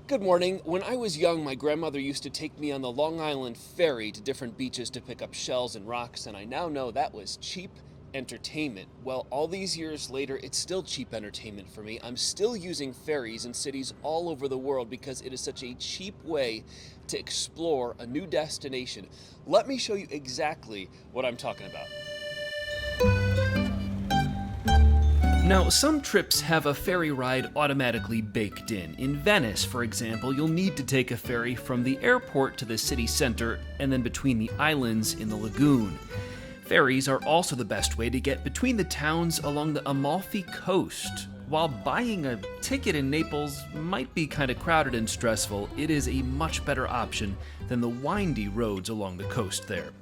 Good morning. When I was young, my grandmother used to take me on the Long Island ferry to different beaches to pick up shells and rocks, and I now know that was cheap entertainment. Well, all these years later, it's still cheap entertainment for me. I'm still using ferries in cities all over the world because it is such a cheap way to explore a new destination. Let me show you exactly what I'm talking about. Now, some trips have a ferry ride automatically baked in. In Venice, for example, you'll need to take a ferry from the airport to the city center and then between the islands in the lagoon. Ferries are also the best way to get between the towns along the Amalfi Coast. While buying a ticket in Naples might be kind of crowded and stressful, it is a much better option than the windy roads along the coast there.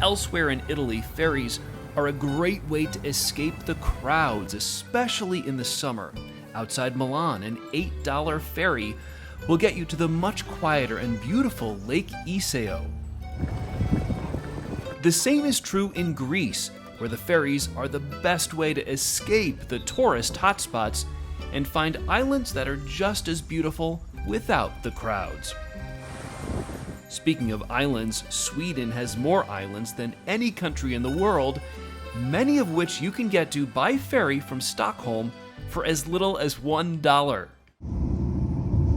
Elsewhere in Italy, ferries are a great way to escape the crowds, especially in the summer. Outside Milan, an $8 ferry will get you to the much quieter and beautiful Lake Iseo. The same is true in Greece, where the ferries are the best way to escape the tourist hotspots and find islands that are just as beautiful without the crowds. Speaking of islands, Sweden has more islands than any country in the world, many of which you can get to by ferry from Stockholm for as little as $1.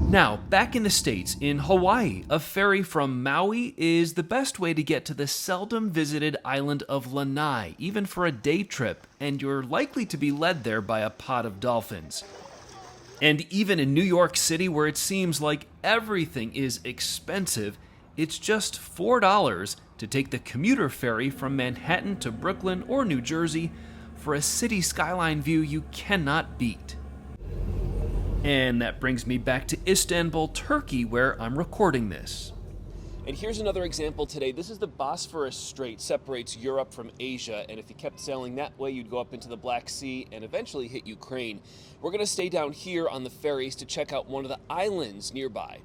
Now, back in the States, in Hawaii, a ferry from Maui is the best way to get to the seldom visited island of Lanai, even for a day trip, and you're likely to be led there by a pod of dolphins. And even in New York City, where it seems like everything is expensive, it's just $4 to take the commuter ferry from Manhattan to Brooklyn or New Jersey for a city skyline view you cannot beat. And that brings me back to Istanbul, Turkey, where I'm recording this. And here's another example today. This is the Bosphorus Strait, separates Europe from Asia, and if you kept sailing that way, you'd go up into the Black Sea and eventually hit Ukraine. We're going to stay down here on the ferries to check out one of the islands nearby.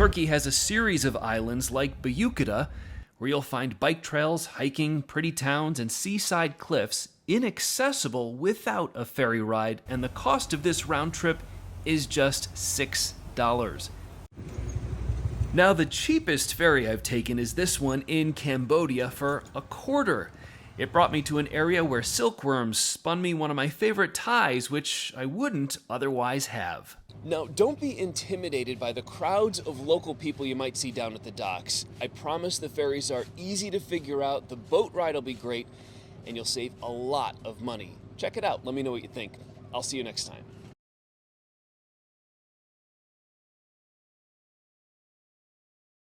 Turkey has a series of islands like Bayukada, where you'll find bike trails, hiking, pretty towns, and seaside cliffs inaccessible without a ferry ride, and the cost of this round trip is just $6. Now, the cheapest ferry I've taken is this one in Cambodia for a quarter. It brought me to an area where silkworms spun me one of my favorite ties, which I wouldn't otherwise have. Now, don't be intimidated by the crowds of local people you might see down at the docks. I promise the ferries are easy to figure out, the boat ride will be great, and you'll save a lot of money. Check it out. Let me know what you think. I'll see you next time.